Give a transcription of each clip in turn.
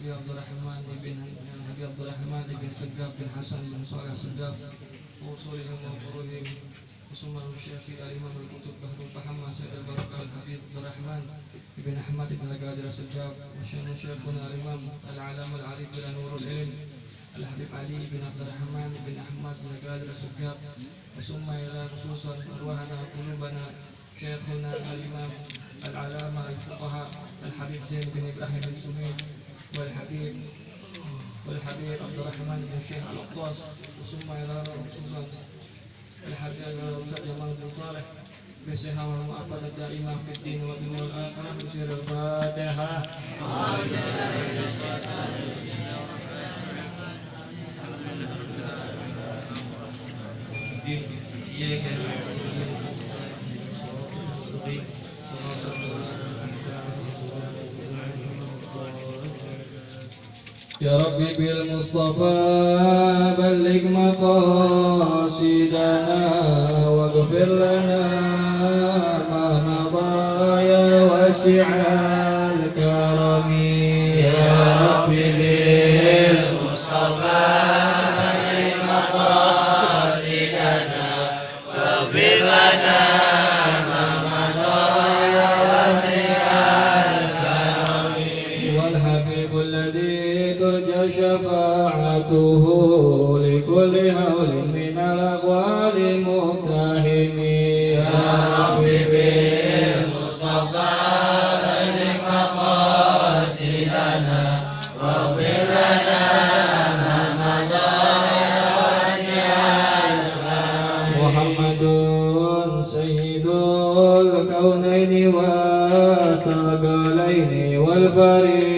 Habib Abdurrahman bin Segaf bin Hasan bin Saleh Segaf usulihim wa furuhim Usman Syekh al-Imam al-Qutub Bahrul Faham Sayyid al-Barakah Habib Abdurrahman bin Ahmad bin Al-Qadir Segaf Syekhuna al-Imam al-Alam al-Arif bin Nurul Ilm Al-Habib Ali bin Abdurrahman bin Ahmad bin Al-Qadir Segaf Summa ila khususan arwahana qulubana Syekhuna al-Imam al-Alama al-Fuqaha Al-Habib Zain bin Ibrahim al-Sumid والحبيب عبد الرحمن بن الشيخ الأقطاس ثم إلى خصوصا الحبيب الأستاذ جمال بن صالح بالصحة والمعافاة الدائمة في الدين والدنيا والآخرة بسر الفاتحة. يا ربي بالمصطفى بلغ مقاصدنا واغفر لنا ما مضى يا واسع الكرم. يا ربي بالمصطفى بلغ مقاصدنا واغفر لنا ما مضى يا واسع الكرم. والحبيب الذي ترجى شفاعته لكل هول من الأقوال متهم. يا ربي بالمصطفى بلغ مقاصدنا واغفر لنا ما مضى يا واسع الكرم. محمد سيد الكونين والثقلين والفريقين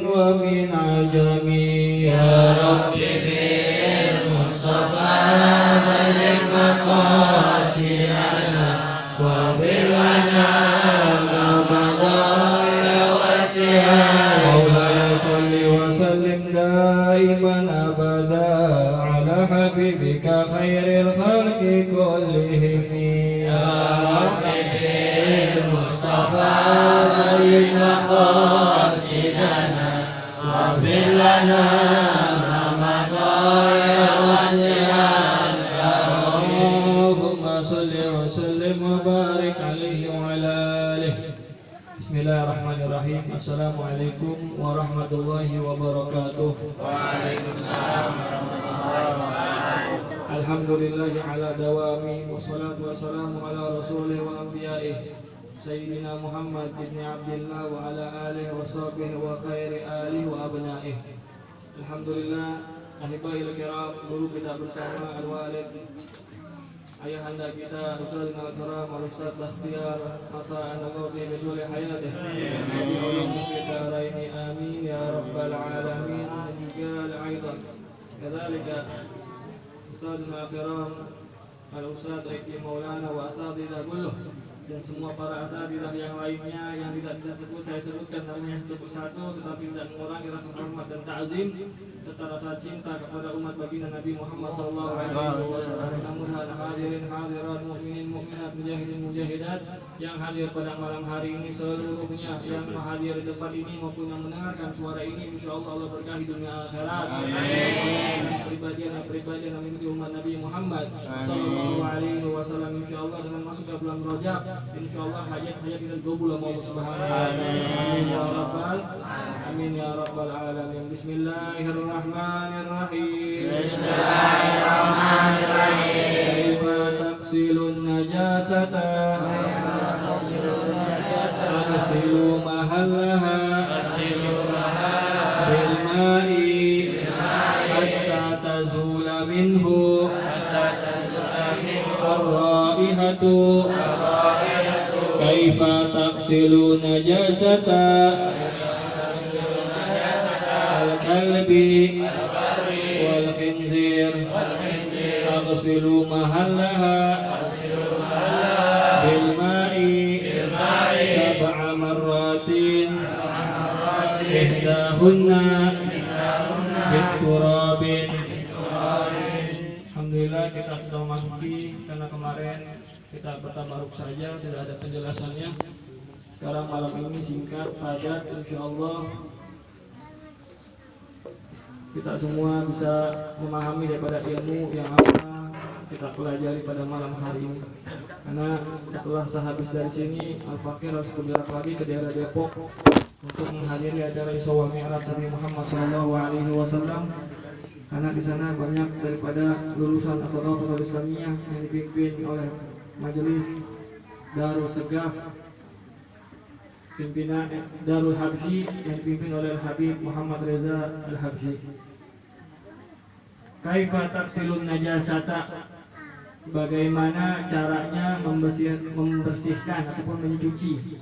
ومن عجم. يا ربي بالمصطفى بلغ مقاصدنا واغفر لنا ما مضى يا واسع. مولاي صل وسلم دائما ابدا على حبيبك خير الخلق كلهم. يا ربي بالمصطفى بلغ مقاصدنا واغفر لنا ما مضى يا واسع الكرم. اللهم صل وسلم وبارك عليه وعلى آله. بسم الله الرحمن الرحيم. Assalamualaikum warahmatullahi wabarakatuh. Waalaikumsalam warahmatullahi wabarakatuh. Alhamdulillah ala dawami wassalatu wassalamu ala rasulih wa anbiya'ih Sayyidina Muhammad ibn Abdillah wa ala alihi wa sahbihi wa khairi alihi wa abnaih. Alhamdulillah, ahibahil kiram, guru kita bersama al-walid, ayahanda kita Ustaz al-Karam al-Ustaz Bakhtiyar Mata an-Nawati biduli hayatih Nabi ulum kita raini amin ya rabbal alamin. Dan juga al-aidan kedalika Ustaz al-Karam al-Ustaz Aiki Maulana wa asadidah kulluh, dan semua para asatidzah yang lainnya yang tidak bisa saya sebutkan namanya satu persatu, tetapi tidak mengurangi rasa hormat dan ta'zim serta rasa cinta kepada umat baginda Nabi Muhammad sallallahu alaihi wasallam. Mudah-mudahan hadirin hadirat mukminin mukminat mujahidin mujahidat yang hadir pada malam hari ini seluruhnya, yang hadir di tempat ini maupun yang mendengarkan suara ini, insyaallah Allah berkahi dunia akhirat. Amin. Pribadi yang mengikuti umat Nabi Muhammad sallallahu alaihi wasallam, insyaallah dengan masuknya bulan Rajab, insyaallah hajat-hajat kita dikabul oleh Allah Subhanahu wa taala. Amin ya rabbal amin ya rabbal alamin. Bismillahirrahmanirrahim. Bismillahirrahmanirrahim. Kaifa taqsilun najasata taqsilu mahallaha bil ma'i hatta tazula minhu ar-raihatu. Kaifa taqsilu najasata al-kalbi wal khinzir taqsilu mahallaha bil ma'i sab'a marratin ihdahunna biturabin. Alhamdulillah kita sudah memasuki, karena kemarin kita bertabaruk saja, tidak ada penjelasannya. Sekarang malam ini singkat, padat, insyaallah kita semua bisa memahami daripada ilmu yang apa kita pelajari pada malam hari ini. Karena setelah sehabis dari sini, Al-Fakir harus bergerak lagi ke daerah Depok untuk menghadiri acara Isra Mi'raj Nabi Muhammad SAW. Karena di sana banyak daripada lulusan As-Sadatul Islamiyah yang dipimpin oleh Majelis Darul Segaf, pimpinan Darul Habsyi yang dipimpin oleh Al-Habib Muhammad Reza Al-Habsyi. Kaifa taksilun najasata, bagaimana caranya membersihkan ataupun mencuci.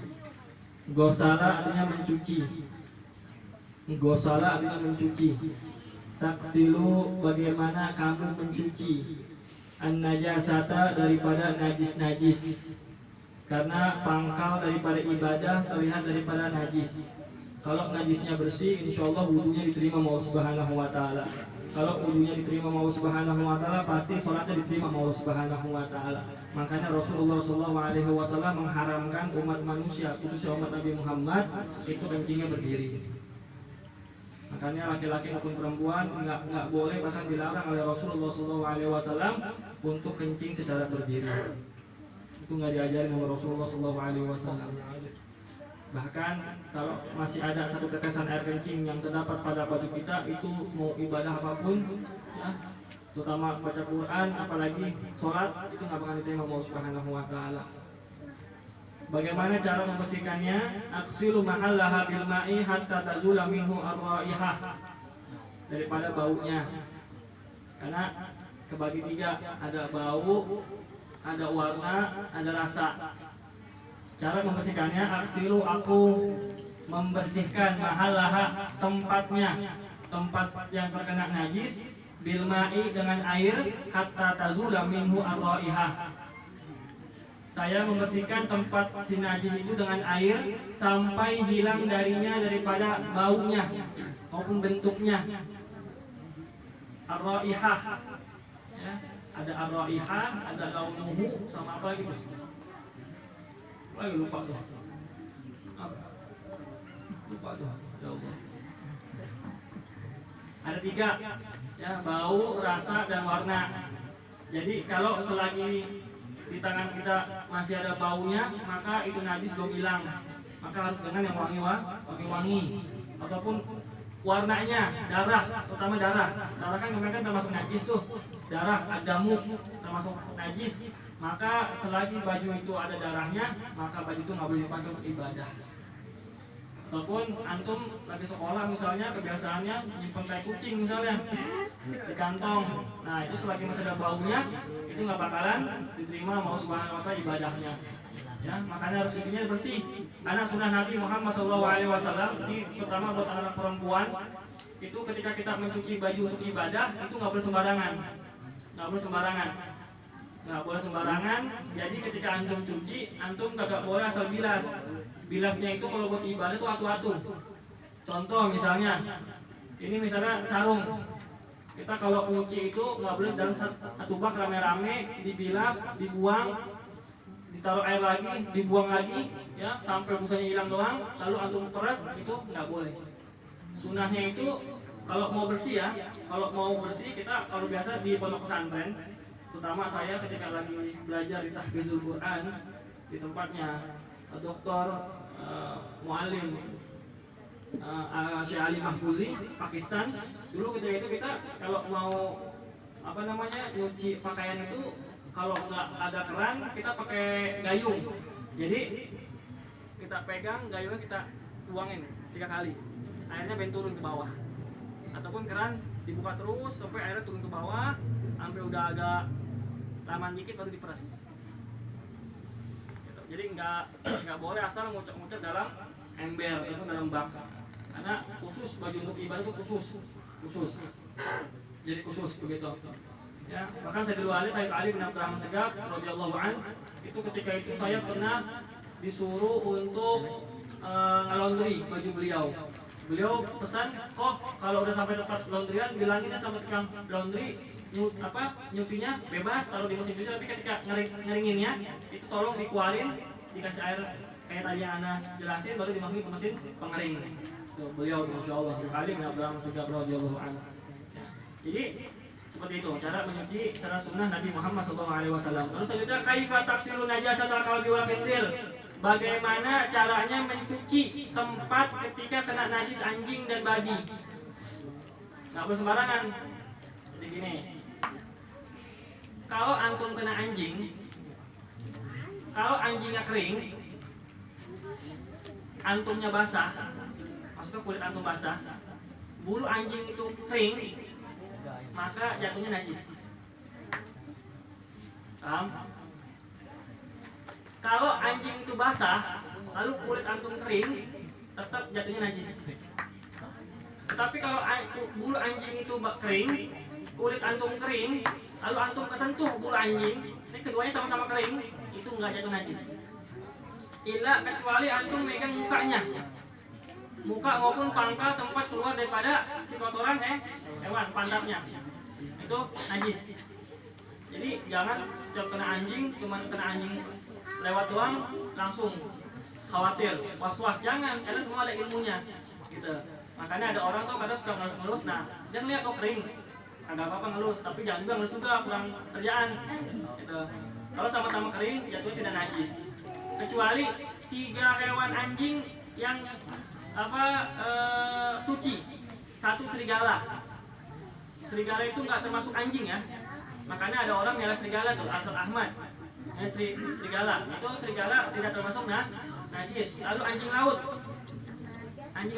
Gosala artinya mencuci. Gosala artinya mencuci. Taksilu, bagaimana kamu mencuci. An-najasata, daripada najis-najis. Karena pangkal daripada ibadah terlihat daripada najis. Kalau najisnya bersih, insyaallah wudunya diterima Allah Subhanahu wa taala. Kalau wudunya diterima Allah Subhanahu wa taala, pasti sholatnya diterima Allah Subhanahu wa taala. Makanya Rasulullah SAW mengharamkan umat manusia, khususnya umat Nabi Muhammad, itu kencingnya berdiri. Makanya laki-laki maupun perempuan nggak boleh, bahkan dilarang oleh Rasulullah SAW untuk kencing secara berdiri. Itu nggak diajarin oleh Rasulullah SAW. Bahkan kalau masih ada satu tetesan air kencing yang terdapat pada baju kita, itu mau ibadah apapun, ya, terutama baca Quran, apalagi sholat, itu nggak bakal diterima Allah Subhanahu wa taala. Bagaimana cara membersihkannya? Aksilu mahallaha bil ma'i hatta tazula minhu ar-raihah, daripada baunya. Karena kebagi tiga, ada bau, ada warna, ada rasa. Cara membersihkannya, aksilu, aku membersihkan mahallaha, tempatnya, tempat yang terkena najis, bil ma'i, dengan air, hatta tazula minhu ar-raihah. Saya membersihkan tempat si najis itu dengan air sampai hilang darinya daripada baunya maupun bentuknya. Ar-raihah, ya, ada ar-raihah, ada launuhu, sama apa gitu. Lupa tuh. Lupa tuh. Ya Allah. Ada tiga, ya, bau, rasa, dan warna. Jadi kalau selagi di tangan kita masih ada baunya, maka itu najis belum hilang. Maka harus dengan yang wangi-wangi. Ataupun warnanya, darah, terutama darah. Darah kan kemarin termasuk najis tuh. Darah, adamu termasuk najis. Maka selagi baju itu ada darahnya, maka baju itu nggak boleh dipakai untuk ibadah. Ataupun antum lagi sekolah misalnya, kebiasaannya nyimpen tai kucing misalnya di kantong. Nah itu selagi masih ada baunya, itu nggak bakalan diterima Allah Subhanahu wa taala ibadahnya. Ya, makanya harus cucinya bersih. Karena sunnah Nabi Muhammad SAW, terutama buat anak perempuan, itu ketika kita mencuci baju untuk ibadah, itu nggak boleh sembarangan. Nggak boleh sembarangan. Jadi ketika antum cuci, antum nggak boleh asal bilas. Bilasnya itu kalau buat ibadah itu atu-atu. Contoh misalnya, ini misalnya sarung. Kita kalau nyuci itu nggak boleh dalam satu bak rame-rame, dibilas, dibuang, ditaruh air lagi, dibuang lagi, ya, sampai busanya hilang doang. Lalu antum peras, itu nggak boleh. Sunnahnya itu kalau mau bersih, ya, kalau mau bersih kita kalau biasa di pondok pesantren, terutama saya ketika lagi belajar di tahfizul Quran di tempatnya Dr. Muallim Syekh Ali Mahfuzi Pakistan. Dulu ketika itu kita kalau mau nyuci pakaian itu, kalau nggak ada keran kita pakai gayung. Jadi kita pegang gayungnya, kita tuangin 3 kali, airnya pengen turun ke bawah. Ataupun keran dibuka terus sampai airnya turun ke bawah, sampai udah agak laman dikit baru diperas. Gitu. Jadi nggak boleh asal ngucap-ngucap dalam ember ataupun dalam bak. Karena khusus baju untuk ibadah itu khusus. Jadi khusus begitu. Ya, bahkan Sayyid Ali bin Abdurrahman Segaf radhiyallahu anhu, itu ketika itu saya pernah disuruh untuk nge-laundry baju beliau. Beliau pesan, kalau udah sampai tempat laundryan bilangin sama tukang laundry nyucinya bebas taruh di mesin cuci, tapi ketika ngeringinnya itu tolong dikeluarin, dikasih air kayak tadi yang Anda jelasin baru dimasukin ke mesin pengering. Tuh, beliau Masya Allah Alim Abraham Segaf radhiyallahu anhu. Ya. Jadi seperti itu cara menyuci cara sunnah Nabi Muhammad SAW. Lalu selanjutnya kaifa taksilu najasatal qalbi wal khinzir. Bagaimana caranya mencuci tempat ketika kena najis anjing dan babi? Nggak boleh sembarangan. Jadi gini, kalau antum kena anjing, kalau anjingnya kering, antumnya basah, maksudnya kulit antum basah, bulu anjing itu kering, maka jatuhnya najis. Paham? Kalau anjing itu basah, lalu kulit antum kering, tetap jatuhnya najis. Tetapi kalau bulu anjing itu kering, kulit antum kering, lalu antum kesentuh bulu anjing, ini keduanya sama-sama kering, itu nggak jatuh najis. Illa kecuali antum megang mukanya, muka maupun pangkal tempat keluar daripada si kotoran hewan pantatnya, itu najis. Jadi jangan setiap kena anjing, cuma kena anjing lewat doang langsung khawatir, was-was, jangan, karena semua ada ilmunya, gitu. Makanya ada orang tuh kadang suka ngelus-ngelus, nah dia ngeliat kok kering, agak apa-apa ngelus, tapi jangan juga ngelus juga, kurang kerjaan, gitu. Kalau sama-sama kering, jatuhnya tidak najis. Kecuali 3 hewan anjing yang suci, 1 serigala. Serigala itu nggak termasuk anjing ya. Makanya ada orang nyala serigala tuh, Asal Ahmad. Serigala itu serigala tidak termasuk najis. Lalu anjing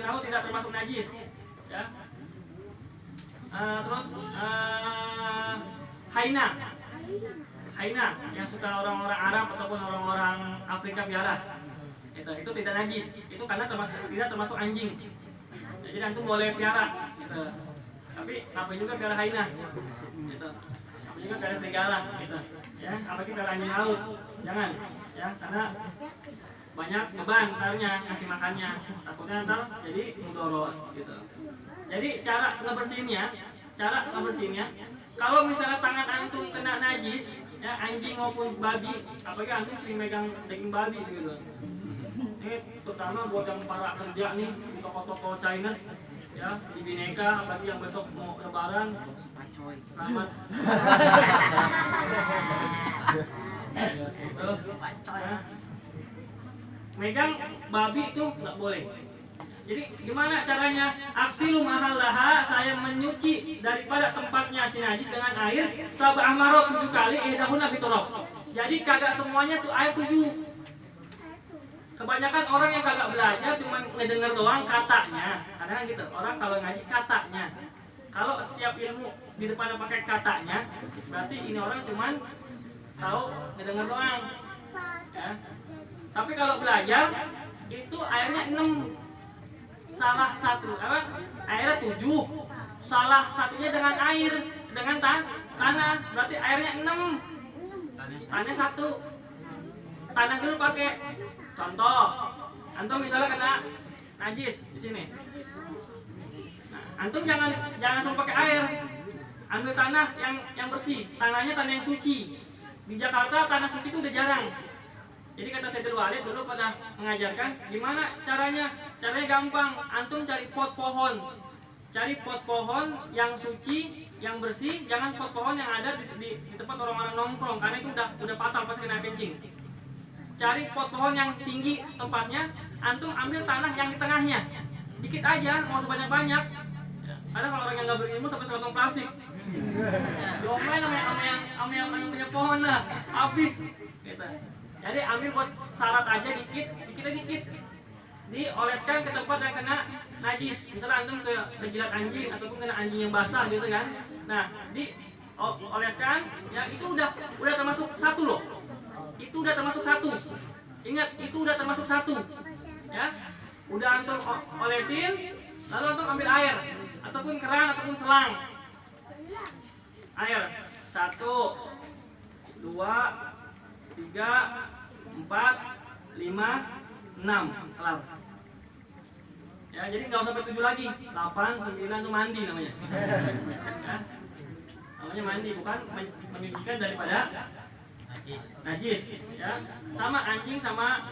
laut tidak termasuk najis, ya. Terus haina yang suka orang-orang Arab ataupun orang-orang Afrika piara, itu tidak najis. Itu karena tidak termasuk anjing. Jadi antum boleh piara, gitu. Tapi ngapain juga piara haina, gitu. Ngapain juga piara serigala, gitu. Ya, apalagi piara anjing laut, jangan, ya, karena banyak beban ntarnya ngasih makannya, takutnya ntar jadi mudorot, gitu. Jadi cara ngebersihinnya, kalau misalnya tangan antum kena najis, ya, anjing maupun babi, apalagi antum sering megang daging babi gitu. Ini terutama buat yang para kerja nih di toko-toko Chinese, ya, di Bineka, apalagi yang besok mau lebaran, selamat. Ya. Megang babi itu nggak boleh. Jadi gimana caranya? Aksilu mahallaha, saya menyuci daripada tempatnya si najis dengan air sab'ah marot 7 kali, ihdahuna biturab. Jadi kagak semuanya tuh air 7. Kebanyakan orang yang kagak belajar cuma ngedenger doang katanya. Kadang gitu, orang kalau ngaji katanya. Kalau setiap ilmu di depannya pakai katanya, berarti ini orang cuman tahu ngedenger doang. Ya. Tapi kalau belajar itu airnya 6. Salah satu, airnya 7. Salah satunya dengan air, dengan tanah, berarti airnya 6. Tanahnya 1. Tanah dulu pakai. Contoh, antum misalnya kena najis di sini. Nah, antum jangan langsung pakai air. Ambil tanah yang bersih, tanahnya tanah yang suci. Di Jakarta tanah suci itu udah jarang. Jadi kata Sayyidul Walid dulu pernah mengajarkan gimana caranya. Caranya gampang, antum cari pot pohon. Cari pot pohon yang suci, yang bersih, jangan pot pohon yang ada di tempat orang-orang nongkrong, karena itu udah fatal pas kena kencing. Cari pot pohon yang tinggi tempatnya, antum ambil tanah yang di tengahnya. Dikit aja, mau sebanyak-banyak. Kadang kalau orang yang nggak berilmu sampai sekantong plastik. Diomelin sama yang punya pohon lah, habis. Gitu. Jadi ambil buat syarat aja dikit. Dioleskan ke tempat yang kena najis. Misalnya antum ke jilat anjing ataupun kena anjing yang basah gitu kan. Nah, dioleskan, ya itu udah termasuk 1 loh. Itu udah termasuk 1. Ingat, itu udah termasuk 1. Ya. Udah antum olesin, lalu antum ambil air ataupun keran ataupun selang. Air 1 2 3 4 5 6, kelar. Ya, jadi nggak usah sampai 7 lagi. 8 9 itu mandi namanya. Ya. Namanya mandi, bukan menyucikan daripada najis, ya. Sama anjing sama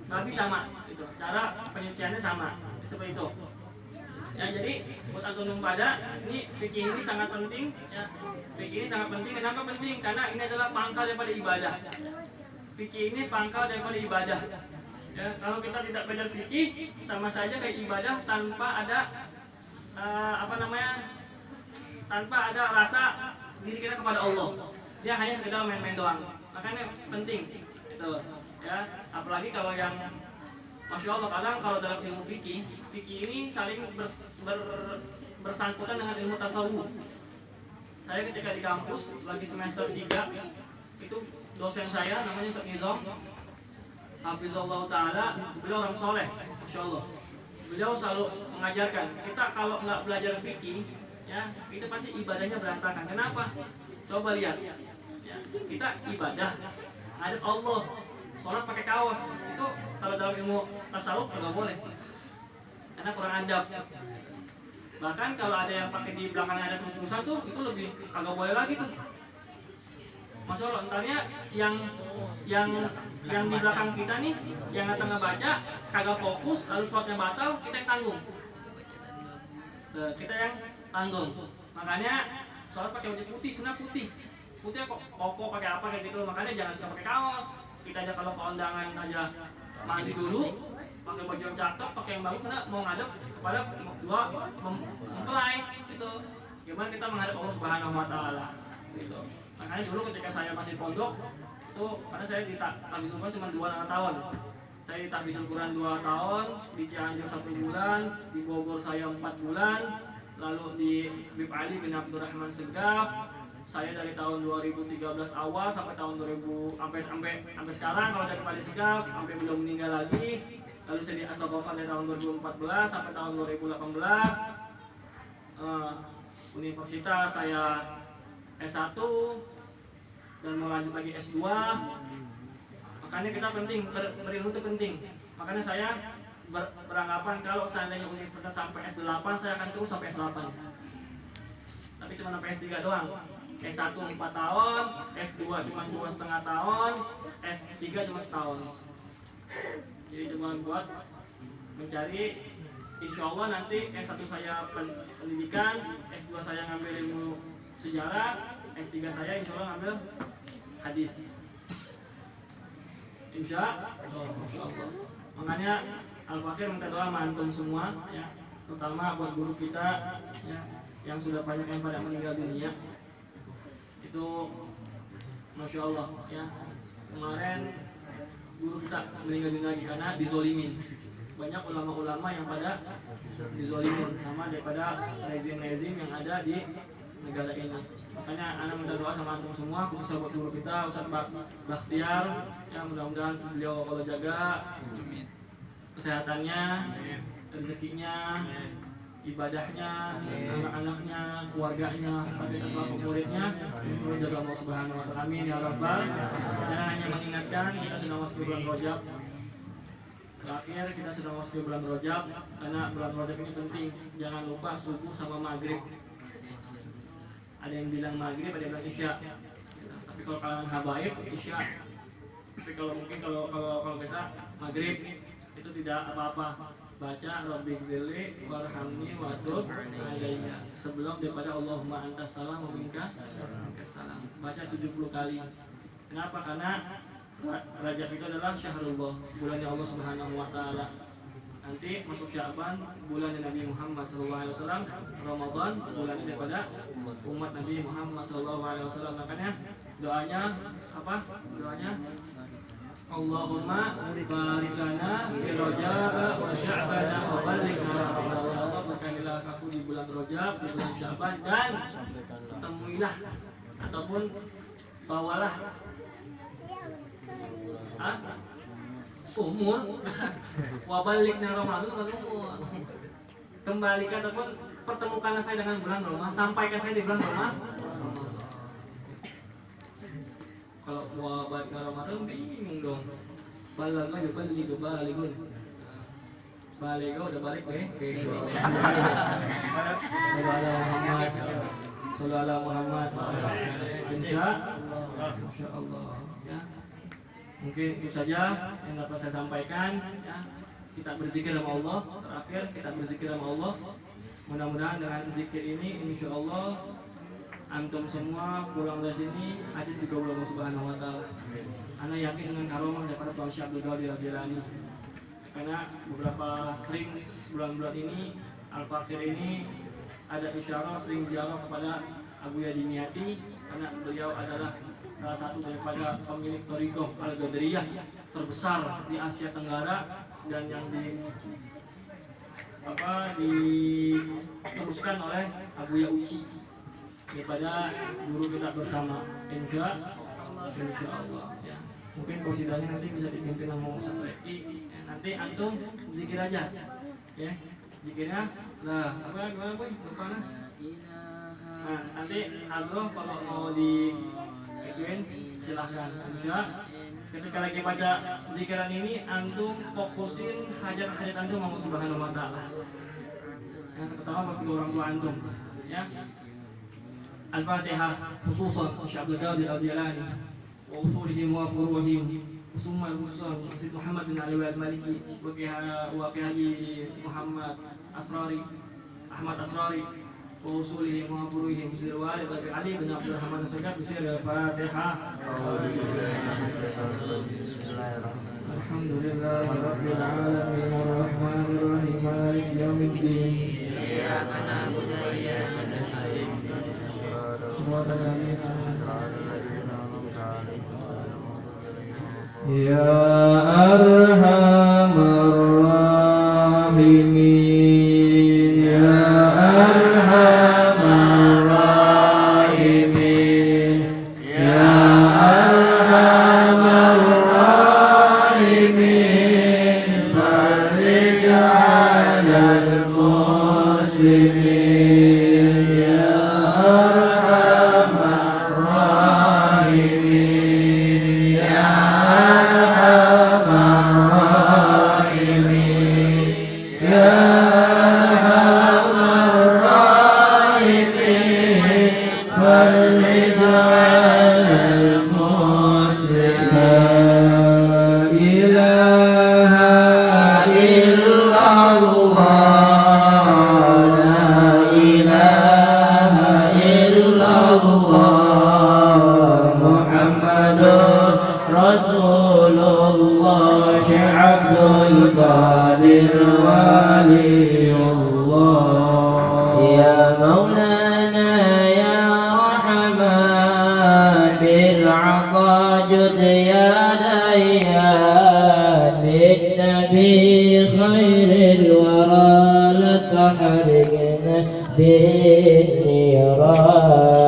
babi sama, itu cara penyuciannya sama, seperti itu. Ya, jadi buat antum pada ini fikih ini sangat penting ya. Fikih ini sangat penting. Kenapa penting? Karena ini adalah pangkal daripada ibadah. Fikih ini pangkal daripada ibadah. Ya, kalau kita tidak belajar fikih sama saja kayak ibadah tanpa ada tanpa ada rasa diri kita kepada Allah. Dia hanya sekedar main-main doang. Makanya penting itu ya, apalagi kalau yang Masya Allah, kadang kalau dalam ilmu fikih ini saling bersangkutan dengan ilmu tasawuf. Saya ketika di kampus lagi semester 3 itu dosen saya namanya Ustaz Nizam Hafizullah Ta'ala, beliau orang soleh, Masya Allah. Beliau selalu mengajarkan kita kalau nggak belajar fikih ya, itu pasti ibadahnya berantakan. Kenapa? Coba lihat ya, kita ibadah ada Allah, sholat pakai kaos, itu kalau dalam ilmu tasawuf nggak boleh, karena kurang adab. Bahkan kalau ada yang pakai di belakangnya ada tulisan tuh, itu lebih kagak boleh lagi tuh. Masya Allah, entarnya yang di belakang kita nih, yang tengah baca kagak fokus, lalu sholatnya batal, kita yang tanggung. Kita yang tanggung. Makanya sholat pakai baju putih, sunnah putih. Putih kok koko pakai apa kayak gitu. Makanya jangan suka pakai kaos. Kita aja kalau ke undangan aja mandi dulu, pakai baju yang cakep, pakai yang bagus, karena mau ngadep kepada dua mempelai gitu. Gimana kita menghadap Allah Subhanahu Wa Taala gitu. Makanya dulu ketika saya masih pondok itu, karena saya di tahfidzul Quran cuma 2 tahun. Saya di tahfidzul Quran 2 tahun, di Cianjur 1 bulan, di Bogor saya 4 bulan, lalu di Bib Ali bin Abdurrahman Segaf. Saya dari tahun 2013 awal sampai tahun 2000 sampai sekarang kalau dari Pali Segaf sampai belum meninggal lagi. Lalu saya di Asaqofan dari tahun 2014 sampai tahun 2018. Universitas saya S1 dan mau lanjut lagi S2. Makanya kita penting, berilmu itu penting. Makanya saya beranggapan kalau seandainya universitas sampai S8, saya akan terus sampai S8. Tapi cuma sampai S3 doang. S1 4 tahun, S2 cuma 2,5 tahun, S3 cuma setahun. Jadi cuma buat mencari, insya Allah nanti S1 saya pendidikan, S2 saya ngambil ilmu sejarah, S3 saya insya Allah ngambil hadis. Insya Allah. Makanya Al-Fakir minta doa mantum semua ya, terutama buat guru kita ya, yang sudah banyak yang pada meninggal dunia. Itu Masya Allah ya, kemarin guru kita meninggal dunia lagi karena dizolimin. Banyak ulama-ulama yang pada dizolimin sama daripada rezim-rezim yang ada di negara ini. Makanya anak minta doa sama antum semua, khususnya buat guru kita Ustaz Bakhtiar ya, mudah-mudahan beliau kalau jaga kesehatannya, rezekinya, ibadahnya, anak-anaknya, keluarganya, seperti selaku muridnya, semoga jaga Allah Subhanahu Wa Taala. Amin ya Rabbal. Saya hanya mengingatkan kita sudah masuk bulan Rajab. Terakhir kita sudah masuk bulan Rajab, karena bulan Rajab ini penting. Jangan lupa subuh sama maghrib. Ada yang bilang maghrib, ada yang bilang isya. Tapi kalau kalian habaib isya. Tapi kalau mungkin kalau kita maghrib itu tidak apa-apa. Baca Rabbighfirli warhamni watub alayya sebelum daripada Allahumma antas salam wa minkas salam. Baca 70 kali. Kenapa? Karena Rajab itu adalah syahrullah, bulannya Allah Subhanahu Wa Taala. Nanti masuk Sya'ban, bulan Nabi Muhammad SAW. Ramadan, bulan daripada umat Nabi Muhammad SAW. Makanya doanya apa? Doanya Allahumma barik lana fi Rajab wa Sya'ban wa ballighna Ramadan. Ya Allah, berkahilah aku di bulan Rajab, di bulan Sya'ban, dan temuilah ataupun bawalah umur wa ballighna Ramadan, umur. Kembalikan ataupun pertemukanlah saya dengan bulan Ramadan, sampaikan saya di bulan Ramadan. Kalau mau balik ke Ramadan bingung dong. Balik aja baligun. Balik udah balik Sallallahu Muhammad. Insya Allah ya. Mungkin itu saja yang dapat saya sampaikan ya. Kita berzikir sama Allah. Terakhir kita berzikir sama Allah. Mudah-mudahan dengan zikir ini insya Allah antum semua pulang dari sini hajat juga Allah Subhanahu wa taala. Ana yakin dengan karomah daripada Tuhan Syekh Abdul Qadir Al-Jilani. Karena beberapa sering bulan-bulan ini Al-Fakir ini ada isyarat sering dialog kepada Abu Yadi Niati karena beliau adalah salah satu daripada pemilik Thariqah Al-Qadiriyah terbesar di Asia Tenggara dan yang diteruskan oleh Abu Yauci daripada guru kita bersama insya Allah ya. Mungkin konsiderasinya nanti bisa dipimpin sama Ustaz Reki ya, nanti antum zikir aja ya zikirnya nah gimana boy depannya nah nanti Allah kalau mau ituin silahkan insya. Ketika lagi baca zikiran ini antum fokusin hajat-hajat antum Allah Subhanahu wa taala. Yang terutama bagi orang tua antum ya. Al-Fatihah khususan Syekh Abdul Qadir Al-Jilani wa usulihim wa furuhim summa khususan Syekh Muhammad bin Ali Al-Maliki wa Haji Muhammad Asrari Ahmad Asrari wa usulihim wa furuhim Syekh Walid bin Ali bin Abdul Rahman As-Sagaf Al-Fatihah. Alhamdulillahirabbil alamin arrahmanir rahim maliki yaumiddin iyyaka na'budu wa iyyaka nasta'in ya arhamar rahimin ya arhamar rahimin ya arhamar rahimin farij 'alal muslimin ya arhamar rahimin ya Rasulullah Syekh Abdul Qadir Waliullah ya Maulana ya Rahman bil aqajud ya Dayyan bin Nabi khairil wara la tahrikna bin niran